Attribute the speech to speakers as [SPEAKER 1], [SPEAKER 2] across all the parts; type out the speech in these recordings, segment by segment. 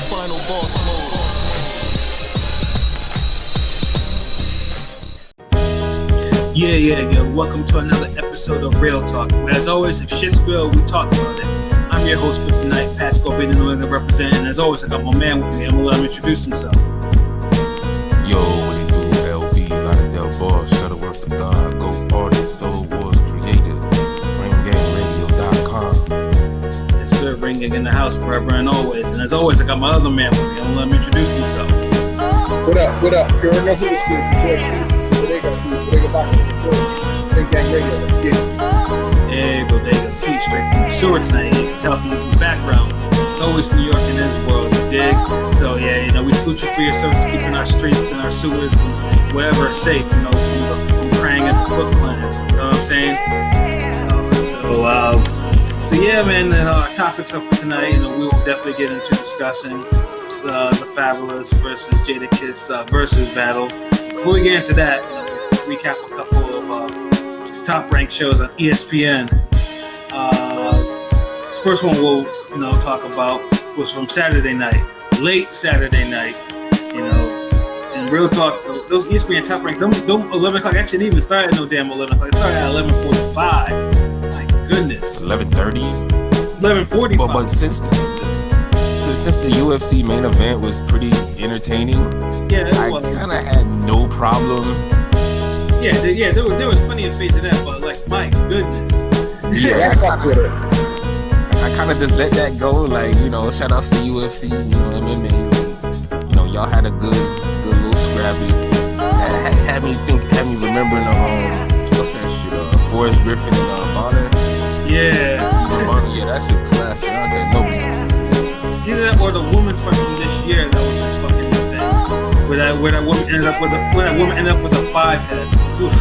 [SPEAKER 1] Final boss mode.
[SPEAKER 2] Yeah. Welcome to another episode of Real Talk. As always, if shit's real, we talk about it. I'm your host for tonight, Pascal Baden, New England representing. As always, I got my man with me. I'm gonna let him introduce himself.
[SPEAKER 3] Yo, what it do? LB, Lauderdale Boss, Shuttleworth to God, Go Artist, Soul Wars Created, RingGangRadio.com.
[SPEAKER 2] Yes, sir. Ringing in the house forever and always. And as always, I got my other man with me. I'm gonna let him introduce himself.
[SPEAKER 4] What up? You already know who this is. Bodega Boxing Report. Ring Gang Radio.
[SPEAKER 2] Hey, Bodega. Pretty straight from the sewer tonight. You can tell from the background. It's always New York in this world, you dig? So, yeah, we salute you for your service, keeping our streets and our sewers and whatever safe, from Krang and Foot Clan. You know what I'm saying? So yeah, man, and our topics up for tonight, we'll definitely get into discussing the Fabulous versus Jadakiss versus battle. Before we get into that, recap a couple of top-ranked shows on ESPN. This first one we'll talk about was from Saturday night, late Saturday night. In Real Talk, those ESPN top-ranked, them 11 o'clock actually didn't even start at no damn 11 o'clock. It started at 11:45. My goodness.
[SPEAKER 3] 11:30.
[SPEAKER 2] 11:45.
[SPEAKER 3] But since the UFC main event was pretty entertaining, I kind of had no problem.
[SPEAKER 2] Yeah, there was plenty of fades in that, but my goodness.
[SPEAKER 3] Yeah, I kind of just let that go. Shout outs to UFC, MMA. Y'all had a good little scrappy. Had me remembering what's that shit? Forrest Griffin and Bonner.
[SPEAKER 2] Yeah,
[SPEAKER 3] that's just classic. Nobody.
[SPEAKER 2] Either that or the women's fight from this year that was just fucking insane. Where that woman ended up with a 5-head. Oof.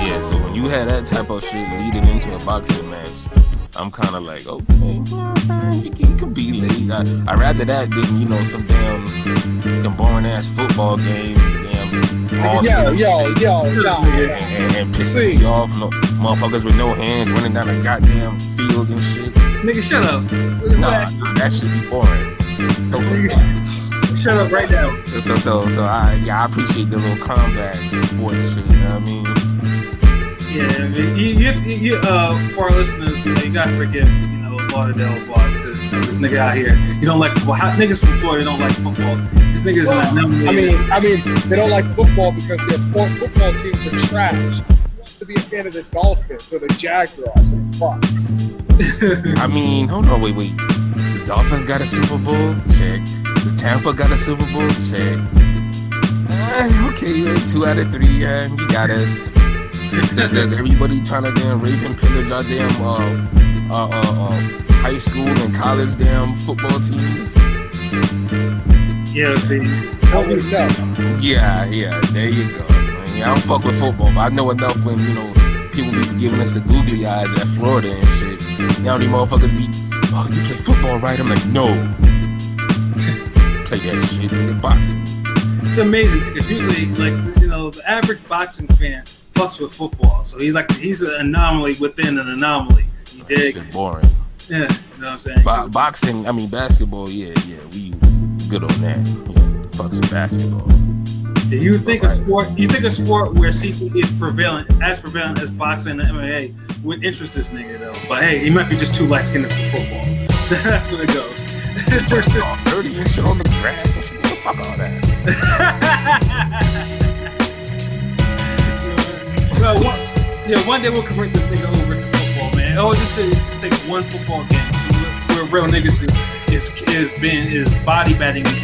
[SPEAKER 3] Yeah. So when you had that type of shit leading into a boxing match, I'm kind of like, okay, it could be late. I'd rather that than some damn boring ass football game. And pissing me off. Motherfuckers with no hands running down the goddamn field and shit.
[SPEAKER 2] Nigga, shut up.
[SPEAKER 3] Nah, that should be boring.
[SPEAKER 2] Shut up right now.
[SPEAKER 3] So I appreciate the little combat sports shit. You know what I mean?
[SPEAKER 2] Yeah, you for our listeners, you gotta forgive, Lauderdale Boss, because this nigga out here, you don't like football. Niggas from Florida don't like football. This nigga's not nominated.
[SPEAKER 4] I mean, they don't like football because their football teams are trash. Who wants to be a fan of the Dolphins or the Jaguars or the Bucks?
[SPEAKER 3] Hold on, wait. The Dolphins got a Super Bowl? Check. The Tampa got a Super Bowl? Check. Okay, 2 out of 3, you got us. Does everybody trying to damn rape and pillage our damn high school and college damn football teams?
[SPEAKER 2] Yeah, see.
[SPEAKER 3] Yeah, there you go. I don't fuck with football, but I know enough when, people be giving us the googly eyes at Florida and shit. Now these motherfuckers be, oh, you play football, right? I'm like, no. Play that shit in the boxing.
[SPEAKER 2] It's amazing, because usually, the average boxing fan fucks with football. So he's an anomaly within an anomaly. You dig?
[SPEAKER 3] Shit boring.
[SPEAKER 2] Yeah, you know what I'm saying?
[SPEAKER 3] Boxing, basketball, yeah, we good on that. Yeah, fucks with basketball.
[SPEAKER 2] You think a sport where CTE is prevalent as boxing and MMA would interest this nigga though. But hey, he might be just too light-skinned for football. That's where it goes.
[SPEAKER 3] All dirty and shit on the grass and shit. Fuck all that.
[SPEAKER 2] One day we'll convert this nigga over to football, man. Just take one football game. So where real niggas is body bagging each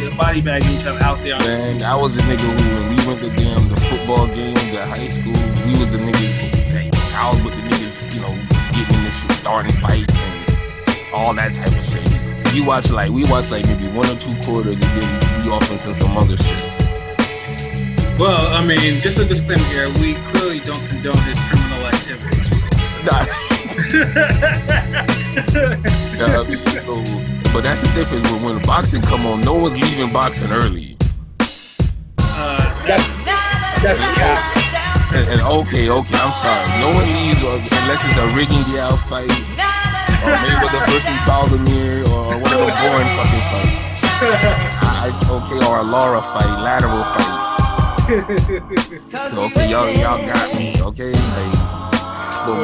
[SPEAKER 2] other out there.
[SPEAKER 3] Man, I was a nigga who, when we went to the football games at high school, we was the niggas. I was with the niggas, getting in this shit, starting fights and all that type of shit. We watched maybe 1 or 2 quarters, and then we off into some other shit.
[SPEAKER 2] Well, just a disclaimer here: we clearly don't condone his criminal activities.
[SPEAKER 3] But that's the difference. When boxing come on, no one's leaving boxing early.
[SPEAKER 4] That's cap.
[SPEAKER 3] And okay, I'm sorry. No one leaves unless it's a rigging the out fight. Mayweather versus Baldomir or one of the boring fucking fights. Or a Laura fight, lateral fight. Okay, y'all got me. Okay, like, but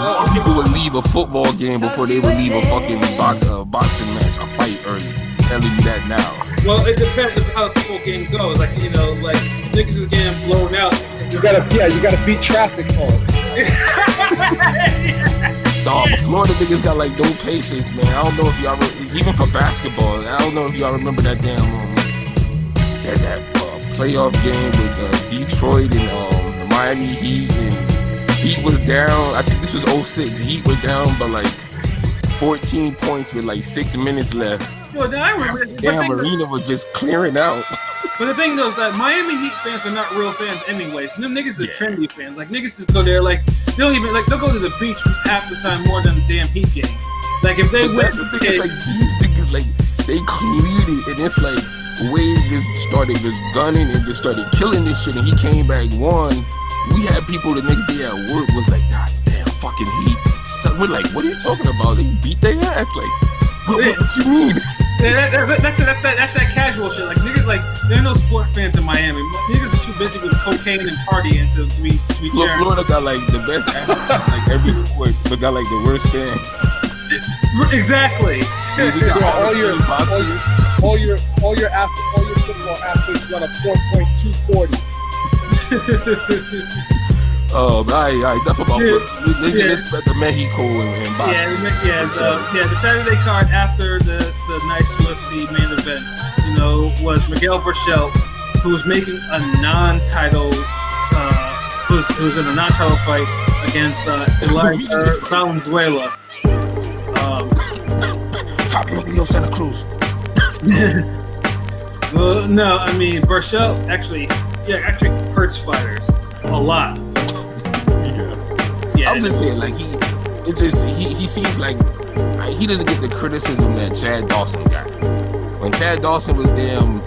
[SPEAKER 3] more people would leave a football game before they would leave a fucking boxing match, a fight early. I'm telling you that now.
[SPEAKER 2] Well, it depends on how the football game goes. Like, you know, like niggas is getting blown out.
[SPEAKER 4] You gotta beat traffic on.
[SPEAKER 3] Dog, Florida niggas got like no patience, man. I don't know if y'all even for basketball. I don't know if y'all remember that damn that playoff game with Detroit and the Miami Heat, and Heat was down. I think this was 06. Heat were down by like 14 points with like 6 minutes left.
[SPEAKER 2] Yo, I remember.
[SPEAKER 3] Damn, Marina was just clearing out.
[SPEAKER 2] But the thing though is that Miami Heat fans are not real fans anyways. Them niggas are trendy fans. Like niggas just go there like they don't even like they'll go to the beach half the time more than the damn Heat game. Like if they win,
[SPEAKER 3] that's the thing. It's like these niggas like they cleared it, and it's like Wade just started just gunning and just started killing this shit, and he came back won. We had people the next day at work was like, God damn, fucking Heat. So we're like, what are you talking about? They beat their ass. Like, what you mean?
[SPEAKER 2] Yeah, that's that casual shit. Like niggas, like there are no sport fans in Miami. Niggas are too busy with cocaine and partying to be cheering.
[SPEAKER 3] Florida got like the best athletes in like every sport, but got like the worst fans.
[SPEAKER 2] Exactly.
[SPEAKER 3] Dude, we got all your boxers.
[SPEAKER 4] All your football athletes run a 4.240.
[SPEAKER 3] Oh, alright, enough about football. Let's get the Mexico and boxing.
[SPEAKER 2] The Saturday card after the nice UFC main event, you know, was Miguel Berchelt, who was making a non-title, who was in a non-title fight against Eleazar Valenzuela.
[SPEAKER 3] Top Rio Santa Cruz.
[SPEAKER 2] Well, no, I mean Berchelt actually hurts fighters a lot.
[SPEAKER 3] I'm just saying, like he seems like he doesn't get the criticism that Chad Dawson got. When Chad Dawson was damn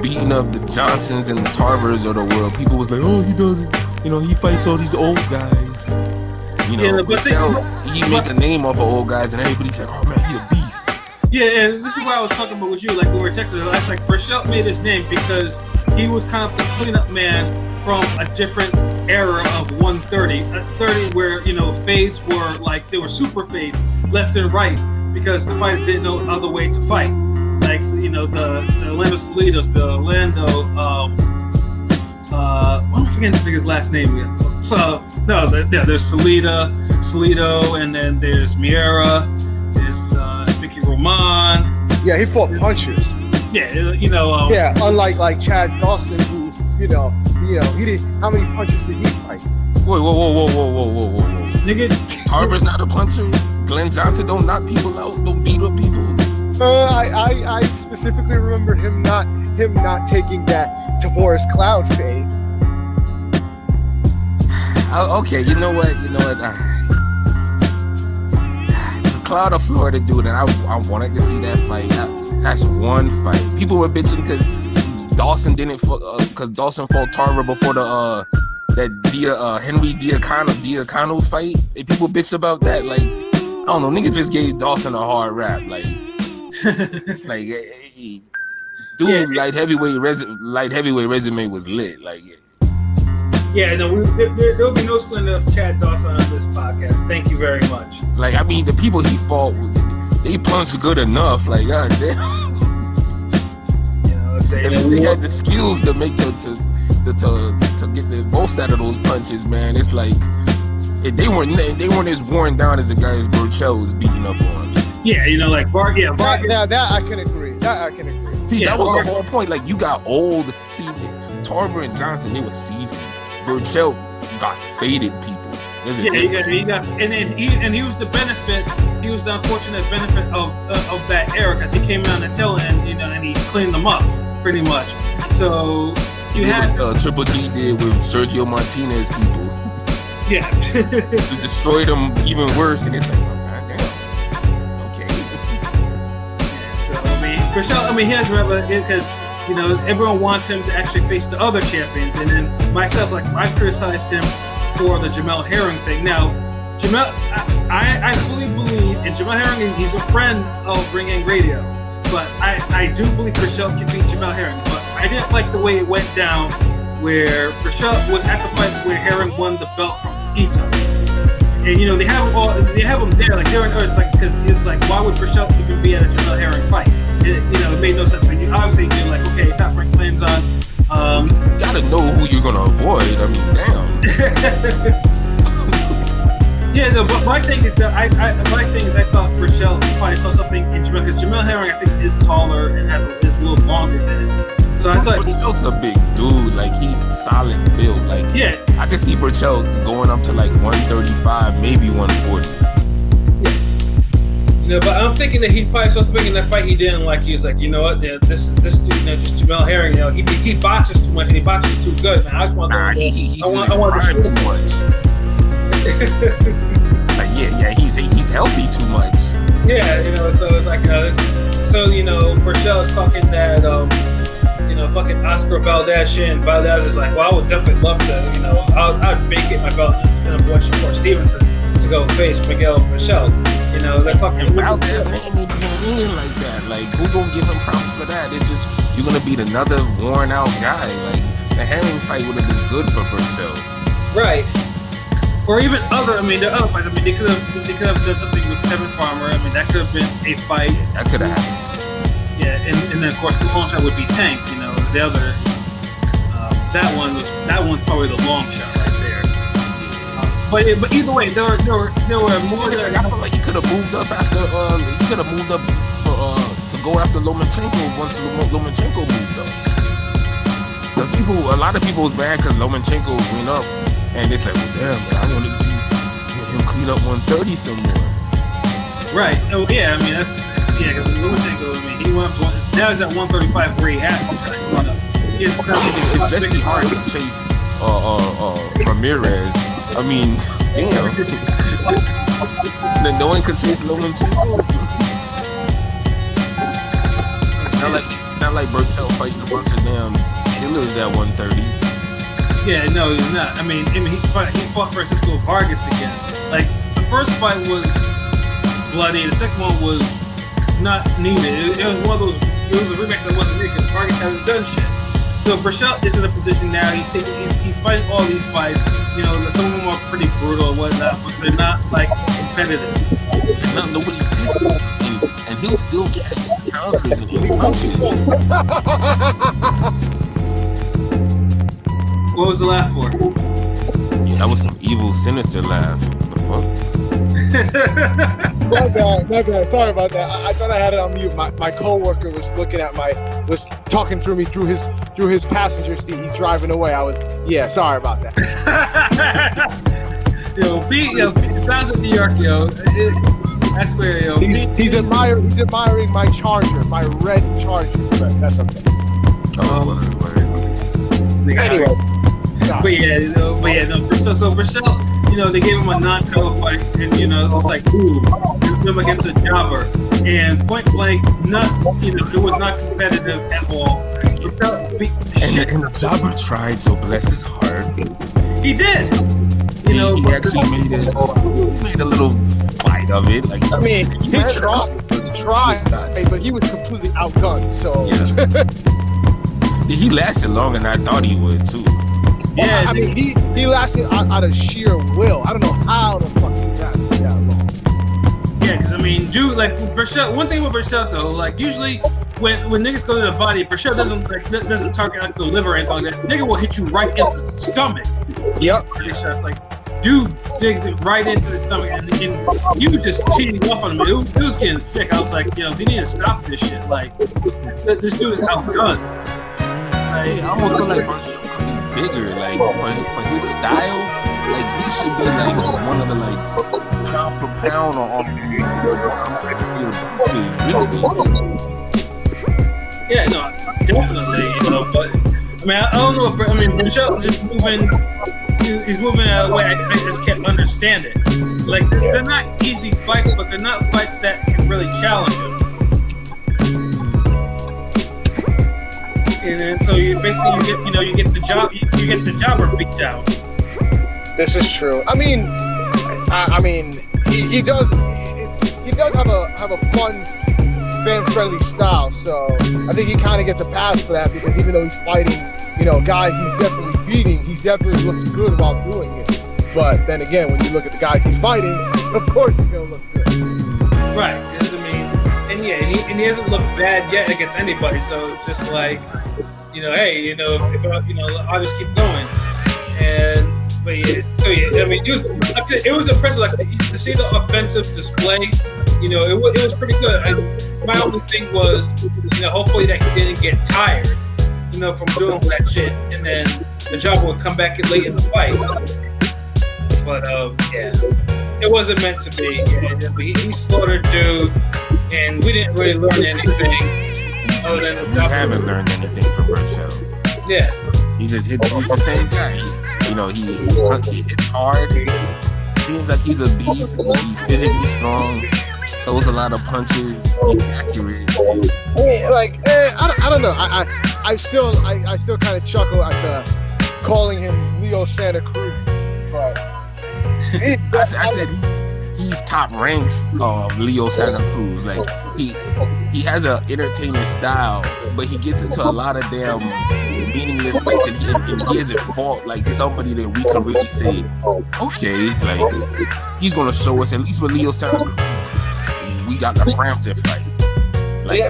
[SPEAKER 3] beating up the Johnsons and the Tarvers of the world, people was like, oh, he doesn't, you know, he fights all these old guys. You know, he makes a name off of old guys, and everybody's like, oh man, he's a beast.
[SPEAKER 2] Yeah, and this is what I was talking about with you, like we were texting last, like Berchelt made his name because he was kind of the cleanup man from a different era of 130, 30 where, you know, fades were like, they were super fades left and right because the fighters didn't know other way to fight. Like, you know, the Orlando Salidos, the Orlando, I'm forgetting to think his last name again. So, no, there's Salido, and then there's Miera, there's Mickey Roman.
[SPEAKER 4] Yeah, he fought punches.
[SPEAKER 2] Yeah, you know.
[SPEAKER 4] Unlike like Chad Dawson, who, you know, he did. How many punches did he fight?
[SPEAKER 3] Whoa.
[SPEAKER 2] Nigga,
[SPEAKER 3] Tarver's not a puncher. Glenn Johnson don't knock people out, don't beat up people.
[SPEAKER 4] I specifically remember him not taking that Tavoris Cloud fade.
[SPEAKER 3] Okay, you know what? The Cloud of Florida dude, and I wanted to see that fight. That's one fight. People were bitching because Dawson because Dawson fought Tarver before the Henry Diacano fight. And people bitched about that. Like, I don't know, niggas just gave Dawson a hard rap. Like, dude, light heavyweight resume was lit. Like,
[SPEAKER 2] yeah, no, there'll be no slander of Chad Dawson on this podcast. Thank you very much.
[SPEAKER 3] Like, I mean, the people he fought, they punched good enough. Like, god damn. At least they had the skills to make to get the most out of those punches, man. It's like they weren't as worn down as the guy as Berchelt was beating up on.
[SPEAKER 2] Yeah, you know, like
[SPEAKER 4] that I can agree.
[SPEAKER 3] See, that was the whole point. Like, you got old. See, Tarver and Johnson, they were seasoned. Berchelt got faded people.
[SPEAKER 2] He got, and he was the benefit. He was the unfortunate benefit of that era because he came out on the tail end, you know, and he cleaned them up pretty much. So you had
[SPEAKER 3] Triple D did with Sergio Martinez people.
[SPEAKER 2] Yeah,
[SPEAKER 3] to destroy them even worse, and it's like, oh, goddamn. Okay.
[SPEAKER 2] So Berchelt, he has because, you know, everyone wants him to actually face the other champions, and then myself, like, I criticized him for the Jamel Herring thing. Now, Jamel, I fully believe, and Jamel Herring, he's a friend of Ring Gang Radio, but I do believe Berchelt can beat Jamel Herring, but I didn't like the way it went down where Berchelt was at the fight where Herring won the belt from Ito. And they have them there, like they're in Earth, like because it's like, why would Berchelt even be at a Jamel Herring fight? It made no sense. So obviously you're like, okay, Top Rank plans on.
[SPEAKER 3] You gotta know who you're gonna avoid. I mean, damn.
[SPEAKER 2] Yeah, no, but my thing is that I thought Berchelt probably saw something in Jamel, because Jamel Herring I think is taller and is a little longer than him. So I thought
[SPEAKER 3] Berchelt's a big dude. Like, he's solid built. Like,
[SPEAKER 2] yeah,
[SPEAKER 3] I can see Berchelt going up to like 135, maybe 140.
[SPEAKER 2] Yeah. But I'm thinking that he probably saw something in that fight he didn't like. He was like, you know what, this dude, just Jamel Herring, he boxes too much and he boxes too good, man. I just want to.
[SPEAKER 3] He's too much. Like, yeah, he's healthy too much.
[SPEAKER 2] Yeah, so it's like, this is, so Berchelt is talking that fucking Oscar Valdez shit, and Valdez is like, well, I would definitely love to, I'd vacate my belt and avoid Shakur Stevenson to go face Miguel Berchelt. They're talking.
[SPEAKER 3] And Valdez name ain't even mean like that. Like, who gonna give him props for that? It's just, you're gonna beat another worn out guy. Like, the Herring fight would have been good for Berchelt.
[SPEAKER 2] Right. Or even the other fights. They could have done something with Kevin Farmer. That could have been a fight.
[SPEAKER 3] That could have happened.
[SPEAKER 2] Yeah, and then of course the long shot would be Tank. The other that one's probably the long shot right there. But either way, there were more.
[SPEAKER 3] I feel like he could have moved up after. He could have moved up to go after Lomachenko once Lomachenko moved up. Because a lot of people was mad because Lomachenko went up. And it's like, well, damn, man, I want to see him clean up 130 some more.
[SPEAKER 2] Right. Oh, yeah. Because Lomachenko, he went up to now he's at 135 where he has to try to run up.
[SPEAKER 3] If Jesse Hart can chase Ramirez, damn. Then no one could chase Lomachenko. Not like Berchelt fighting a bunch of damn killers at 130.
[SPEAKER 2] Yeah, no, he's not. He fought Francisco Vargas again. Like, the first fight was bloody, the second one was not needed. It was one of those. It was a rematch that wasn't needed because Vargas hasn't done shit. So Berchelt is in a position now. He's fighting all these fights. Some of them are pretty brutal and whatnot, but they're not like competitive.
[SPEAKER 3] Nobody's testing him, and he'll still get counters and punches.
[SPEAKER 2] What was the laugh for?
[SPEAKER 3] Yeah, that was some evil, sinister laugh. What the fuck?
[SPEAKER 4] My bad. Sorry about that. I thought I had it on mute. My coworker was was talking through me through his passenger seat. He's driving away. Sorry about that.
[SPEAKER 2] It sounds like New York, that's where,
[SPEAKER 4] He's admiring my Charger, my red Charger. But that's okay. Anyway.
[SPEAKER 2] But so Berchelt, they gave him a non-title fight, and it's like, ooh, him against a jobber, and point blank, it was not competitive at all.
[SPEAKER 3] And the jobber tried, so bless his heart.
[SPEAKER 2] He did.
[SPEAKER 3] He actually made a little fight of it. Like,
[SPEAKER 4] he tried, but he was completely outgunned. So. Yeah.
[SPEAKER 3] He lasted longer than I thought he would too.
[SPEAKER 2] Yeah,
[SPEAKER 4] he lasted out of sheer will. I don't know how the fuck he got that long.
[SPEAKER 2] Yeah, because dude, like Berchelt. One thing with Berchelt though, like usually when niggas go to the body, Berchelt doesn't target like the liver or anything like that. Nigga will hit you right into the stomach.
[SPEAKER 4] Yep.
[SPEAKER 2] Like, dude digs it right into the stomach, and he was just teeing off on him. It was getting sick. I was like, they need to stop this shit. Like, this dude is outgunned.
[SPEAKER 3] I almost feel like Berchelt could be bigger, like for his style. Like, he should be like one of the like pound for pound or
[SPEAKER 2] yeah, no, definitely. But I don't know. Berchelt just moving. He's moving out of the way. I just can't understand it. Like, they're not easy fights, but they're not fights that can really challenge him. And then, so you basically you get the jobber beat down.
[SPEAKER 4] This is true. he does have a fun, fan-friendly style. So I think he kind of gets a pass for that because even though he's fighting, guys he's definitely beating, he definitely looks good while doing it. But then again, when you look at the guys he's fighting, of course he's gonna look good.
[SPEAKER 2] Right. Because, and he hasn't looked bad yet against anybody. So it's just like, hey, if I'll just keep going. But I mean, it was impressive. Like to see the offensive display, it was pretty good. My only thing was, hopefully that he didn't get tired, from doing all that shit, and then the job would come back late in the fight. But it wasn't meant to be. He slaughtered dude, and we didn't really learn anything other than
[SPEAKER 3] we haven't learned anything from Berchelt.
[SPEAKER 2] Yeah,
[SPEAKER 3] he's the same guy. He hits hard. Seems like he's a beast. He's physically strong. Throws a lot of punches. He's accurate.
[SPEAKER 4] I don't know. I still kind of chuckle at the calling him Leo Santa Cruz, but
[SPEAKER 3] I said he's top ranks of Leo Santa Cruz. Like he has an entertaining style, but he gets into a lot of damn meaningless fights, and he hasn't fought like somebody that we can really say, okay, like he's gonna show us. At least with Leo Santa Cruz, we got the Frampton fight. Like,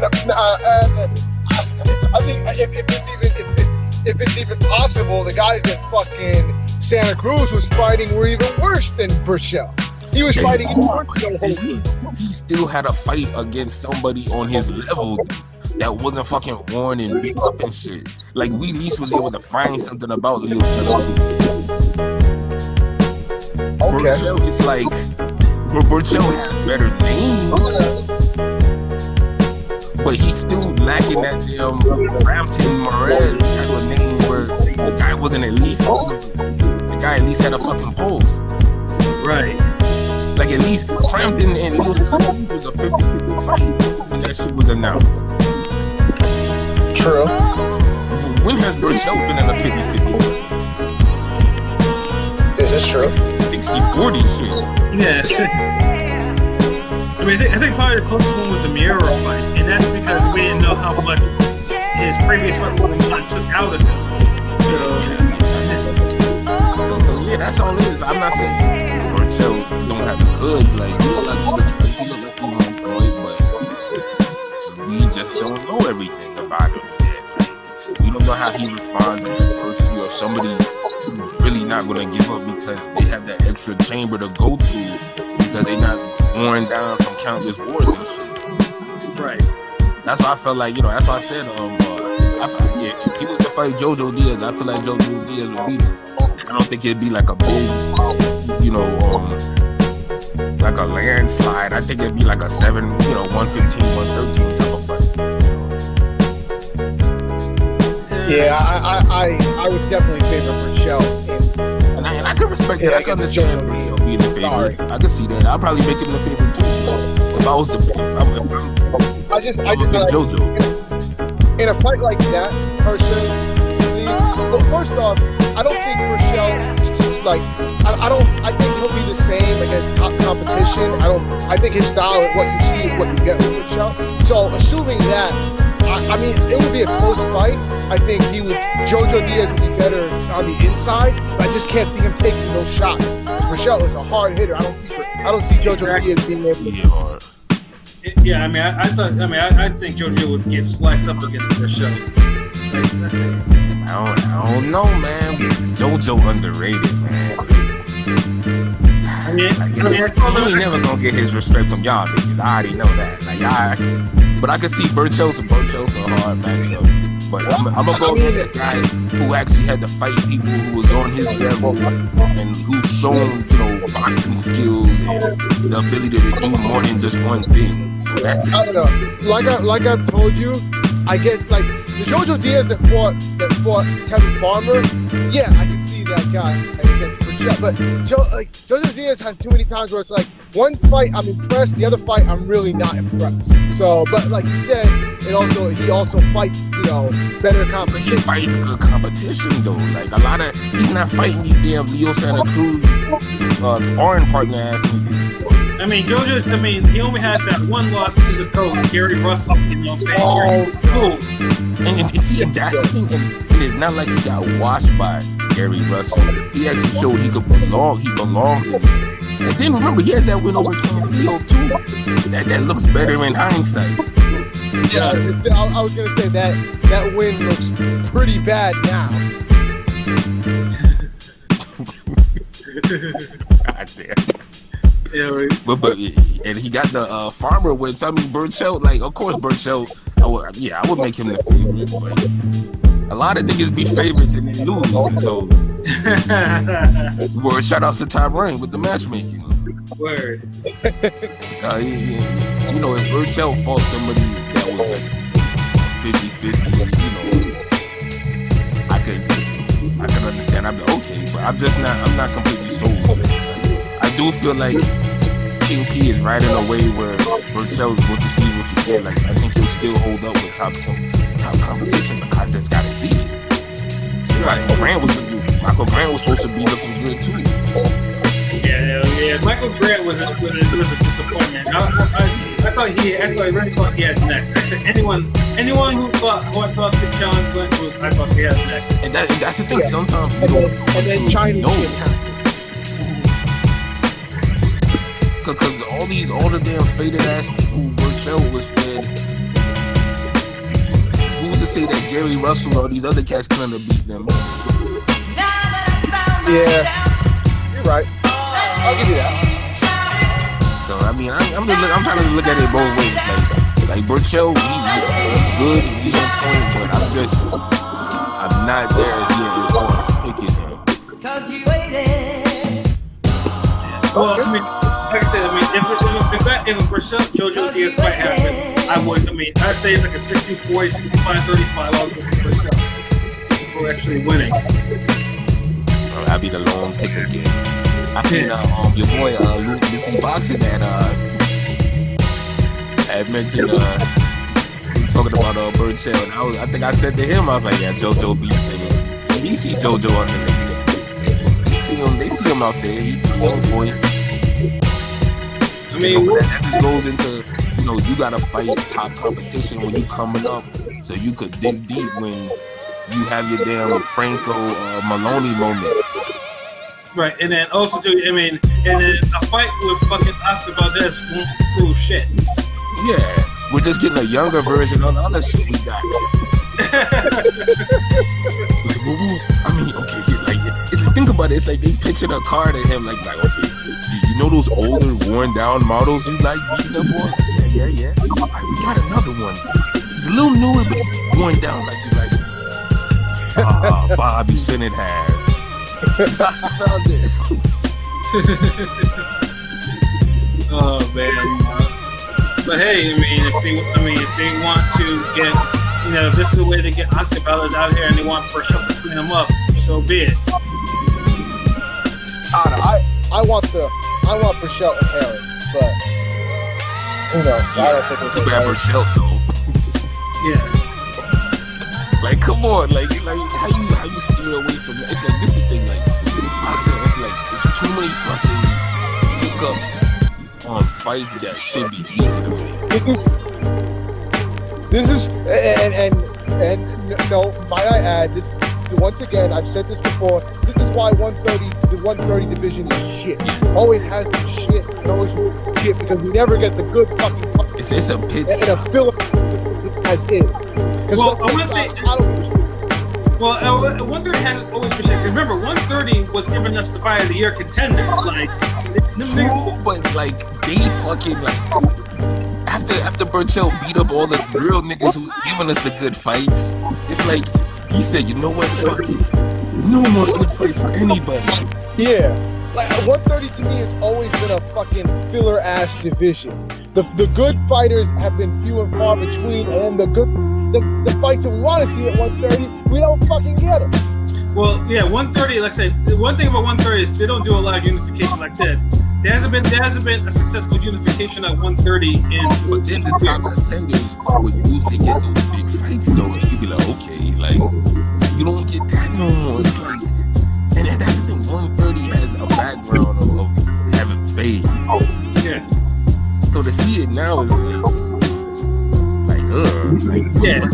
[SPEAKER 4] I think if it's even possible, the guys that fucking Santa Cruz was fighting were even worse than Berchelt. He was fighting even worse than
[SPEAKER 3] he still had a fight against somebody on his level that wasn't fucking worn and beat up and shit. Like, we at least was able to find something about Leo Santa Cruz. Berchelt, it's like Berchelt has better names, but he's still lacking that damn Brampton Morez type of name where the guy wasn't at least, the guy at least had a fucking pulse.
[SPEAKER 2] Right.
[SPEAKER 3] Like, at least Frampton and Leo Santa Cruz was a 50-50 fight when that shit was announced.
[SPEAKER 4] True.
[SPEAKER 3] When has Berchelt been in a 50-50 fight?
[SPEAKER 4] Is this true?
[SPEAKER 3] 60-40 shit.
[SPEAKER 2] Yeah. I mean, I think probably the closest one was the Miura fight, and that's because we didn't know how much his previous fight with Ron took out of him.
[SPEAKER 3] So yeah, that's all it is. I'm not saying Berchelt don't have the goods. Like, he's a lucky boy, but we just don't know everything about him yet. Like, we don't know how he responds in adversity, or somebody who's really not going to give up because they have that extra chamber to go to because they're not worn down from countless wars and shit.
[SPEAKER 2] Right.
[SPEAKER 3] That's why I felt like, that's why I said, if he was to fight Jojo Diaz, I feel like Jojo Diaz would beat him. I don't think it'd be like a big, like a landslide. I think it'd be like a 115, 113 type of fight.
[SPEAKER 4] Yeah, I would definitely favor Berchelt.
[SPEAKER 3] And I can respect that. I can understand Berchelt being the favorite. I can see that. I'll probably make him the favorite too. If I was the,
[SPEAKER 4] I just
[SPEAKER 3] Jojo.
[SPEAKER 4] In a fight like that, personally, well, first off, I don't think Berchelt, I think he'll be the same against top competition. I think his style and what you see is what you get with Berchelt. So assuming that, I mean, it would be a close fight. I think Jojo Diaz would be better on the inside, but I just can't see him taking those shots. Berchelt is a hard hitter. I don't see Jojo Diaz being able to.
[SPEAKER 2] Yeah, I think Jojo would get sliced up against Berchelt.
[SPEAKER 3] I don't know, man. Jojo underrated, man.
[SPEAKER 2] He
[SPEAKER 3] ain't never gonna get his respect from y'all niggas. I already know that. But I can see Berchelt's a hard matchup. But I'm gonna go against a guy who actually had to fight people who was on his level and who's shown, boxing skills and the ability to do more than just one thing. So that's just,
[SPEAKER 4] I don't know. Like I've told you, I get like the Jojo Diaz that fought Tevin Farmer. Yeah, I can see that guy against Berchelt. But Jojo Diaz has too many times where it's like one fight I'm impressed, the other fight I'm really not impressed. So, but like you said, he also fights, better competition.
[SPEAKER 3] But he fights good competition though. Like he's not fighting these damn Leo Santa Cruz sparring partner ass niggas.
[SPEAKER 2] I mean, JoJo's. I mean, he only has that one loss to the coach, Gary Russell. You know what I'm saying? Cool.
[SPEAKER 3] And see, and that's the thing. And it's not like he got washed by Gary Russell. He actually showed he could belong. He belongs in it. And then remember, he has that win over Cancio too. That looks better in hindsight.
[SPEAKER 4] Yeah, I was gonna say that win looks pretty bad now.
[SPEAKER 3] God damn.
[SPEAKER 2] Yeah, right.
[SPEAKER 3] But and he got the farmer wins. I mean, Berchelt, like, of course, Berchelt. I would make him the favorite. But a lot of niggas be favorites and they lose. So, word shout outs to Top Rain with the matchmaking.
[SPEAKER 2] Word.
[SPEAKER 3] You know, if Berchelt fought somebody that was like 50-50, you know, I could understand. I'd be okay, but I'm not completely sold. I do feel like King P is right in a way where Berchelt is what you see, what you get. Like, I think he'll still hold up with top competition, but I just gotta see it. Michael Grant was supposed to be looking good too.
[SPEAKER 2] Yeah. Michael Grant was a disappointment. I really thought he had next. Actually, anyone who I thought the John Glenn was, I thought he had next.
[SPEAKER 3] And that's the thing. Sometimes you don't.
[SPEAKER 4] And then Chinese didn't happen.
[SPEAKER 3] Because all the damn faded ass people Berchelt was fed. Who's to say that Gary Russell or these other cats couldn't have beat them?
[SPEAKER 4] Yeah, you're right. I'll give you that.
[SPEAKER 3] So I mean, I'm trying to look at it both ways. Like Berchelt, he's good, he's on point, but I'm not there yet as far as picking him.
[SPEAKER 2] Well, I mean, like I said, I mean, if a Berchelt JoJo Diaz fight happened, I would. I mean, I'd say it's like a 60-40, 65-35. I'll go for Berchelt before actually winning.
[SPEAKER 3] I'll be the lone pick again. I seen your boy Luke Boxing that had mentioned talking about Berchelt, and I think I said to him, I was like, yeah, JoJo beats him. And he see JoJo under the they see him out there. He on point.
[SPEAKER 2] I mean,
[SPEAKER 3] that just goes into, you know, you gotta fight top competition when you coming up, so you could dig deep when you have your damn Franco Maloney moments.
[SPEAKER 2] Right, and then also too, I mean, and then a fight with fucking Oscar Valdez won't prove shit.
[SPEAKER 3] Yeah, we're just getting a younger version on the other shit we got. I mean, okay, like, think about it. It's like they pitching a car to him, like okay, you know those older, worn down models you like beating up on? Yeah. All right, we got another one. It's a little newer, but it's worn down like you like. Bobby shouldn't have. It's Oscar Valdez.
[SPEAKER 2] Oh man. But hey, I mean, if they want to get, you know, if this is a way to get Oscar Valdez out here and they want Berchelt to clean him up, so be it.
[SPEAKER 4] I want Berchelt and Harris, but who knows? I don't think it's
[SPEAKER 3] too bad Berchelt though.
[SPEAKER 2] Yeah.
[SPEAKER 3] Like, come on, like how you steer away from that? It's like, this is the thing, like boxing, it's like there's too many fucking hiccups on fights that should be easy to make.
[SPEAKER 4] This is and no, might I add, this once again, I've said this before, this is why the 130 division is shit. Always has been shit, and always will be shit, because we never get the good fucking
[SPEAKER 3] it's a pit
[SPEAKER 4] and a filler as is.
[SPEAKER 2] Well, I want to say,
[SPEAKER 4] I don't understand.
[SPEAKER 2] well, 130 has always been shit. Remember, 130 was giving us the Fight of the Year contenders. Like,
[SPEAKER 3] true, but like they fucking like after Berchelt beat up all the real niggas who giving us the good fights, it's like he said, you know what, fuck it, no more good fights for anybody.
[SPEAKER 4] Yeah, like 130 to me has always been a fucking filler ass division. The good fighters have been few and far between, and the fights that we want to see at 130, we don't fucking get them.
[SPEAKER 2] Well, yeah, 130. Like I said, the one thing about 130 is they don't do a lot of unification. Like I said, there hasn't been a successful unification at 130.
[SPEAKER 3] But then the top contenders would usually get those big fights though, and you be like, okay, like you don't get that no more. It's like, and that's the thing. 130 has a background of having fades.
[SPEAKER 2] Yeah.
[SPEAKER 3] So to see it now is like
[SPEAKER 2] Yeah.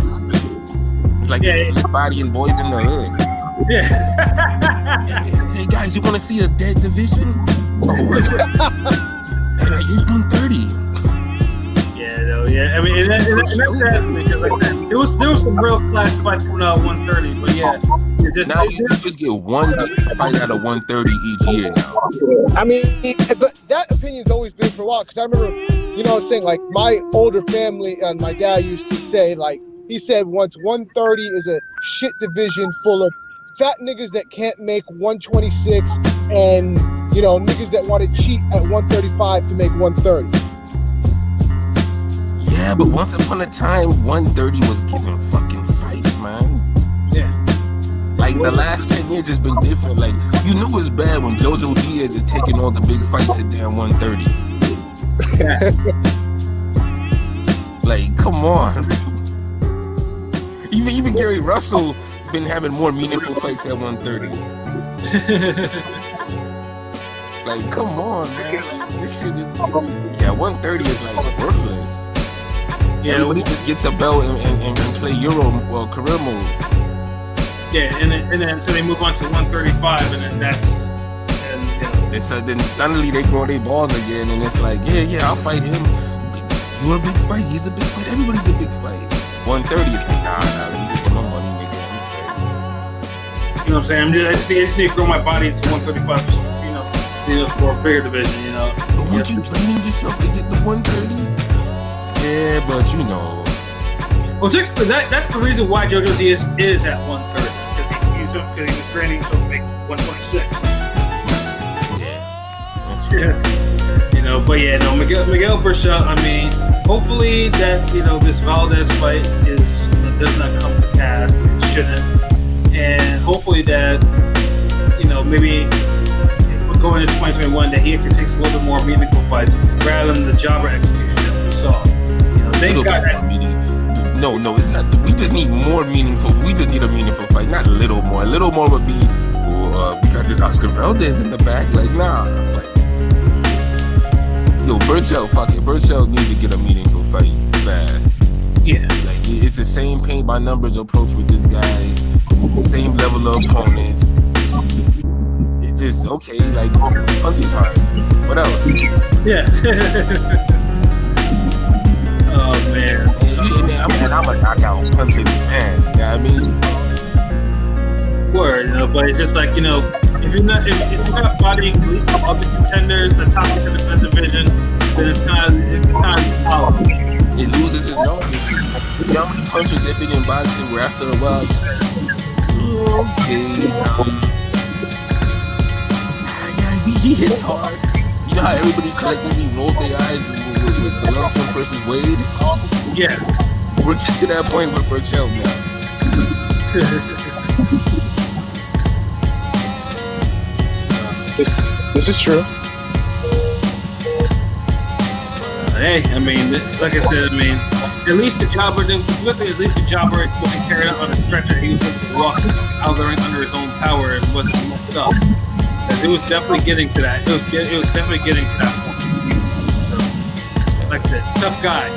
[SPEAKER 3] It's like bodying boys in the hood.
[SPEAKER 2] Yeah.
[SPEAKER 3] Hey guys, you want to see a dead division? Oh my god! Hey, like, here's 130.
[SPEAKER 2] Yeah, no, yeah. I mean, and that's sad because like that. There was some real class fights coming out 130, but yeah, it's just
[SPEAKER 3] Now you just get one fight out of 130 each year now.
[SPEAKER 4] I mean, but that opinion's always been for a while because I remember, you know, I was saying like my older family and my dad used to say like he said once 130 is a shit division full of fat niggas that can't make 126 and you know niggas that want to cheat at 135 to make 130.
[SPEAKER 3] Yeah, but once upon a time, 130 was giving fucking fights, man.
[SPEAKER 2] yeah.
[SPEAKER 3] Like the last 10 years has been different. Like you know it's bad when JoJo Diaz is taking all the big fights at damn 130.
[SPEAKER 2] Yeah.
[SPEAKER 3] Like come on. Even Gary Russell been having more meaningful fights at 130. Like come on, man. Like, this shit is 130 is like worthless.
[SPEAKER 2] Yeah.
[SPEAKER 3] Everybody just gets a belt and play career mode.
[SPEAKER 2] Yeah, and then so they move on to 135, and then that's
[SPEAKER 3] And so then suddenly they grow their balls again, and it's like, yeah, I'll fight him. You're a big fight. He's a big fight. Everybody's a big fight. 130 is like, nah, let me get my money, nigga.
[SPEAKER 2] you know what I'm saying. I just need to grow my body to 135, you know, for a bigger division, you know.
[SPEAKER 3] But weren't you training yourself to get the 130? Yeah, but you know.
[SPEAKER 2] Well, technically, that's the reason why JoJo Diaz is at 130 because he was training to make 126.
[SPEAKER 3] Yeah, that's true.
[SPEAKER 2] Yeah. You know, but yeah, no, Miguel Berchelt. I mean, hopefully that this Valdez fight does not come to pass. It shouldn't, and hopefully that maybe going into 2021 that he actually takes a little bit more meaningful fights rather than the jobber execution that we saw. Thank God.
[SPEAKER 3] No, it's not. We just need more meaningful. We just need a meaningful fight, not a little more. A little more would be, we got this Oscar Valdez in the back. Like, nah. Like, yo, Berchelt needs to get a meaningful fight fast.
[SPEAKER 2] Yeah.
[SPEAKER 3] Like, it's the same paint by numbers approach with this guy. Same level of opponents. It's just, okay, like, punch is hard. What else?
[SPEAKER 2] Yeah. Oh, man.
[SPEAKER 3] I'm a knockout punching fan. You know what I mean?
[SPEAKER 2] Word, but it's just like, if you're not bodying at least the other contenders, the top contenders in the division, then it's kind of hollow.
[SPEAKER 3] It loses its numbers. You know how many punches they've been in boxing where after a while, okay, he hits hard. You know how everybody collectively rolled their eyes with the Lundgren versus Wade?
[SPEAKER 2] Yeah.
[SPEAKER 3] We're getting to that point with Berchelt now.
[SPEAKER 4] This is true.
[SPEAKER 2] Hey, I mean, like I said, at least the jobber wasn't carried out on a stretcher. He was able to walk out of the ring under his own power and wasn't messed up. Because it was definitely getting to that. It was definitely getting to that point. So, like I said, tough guy.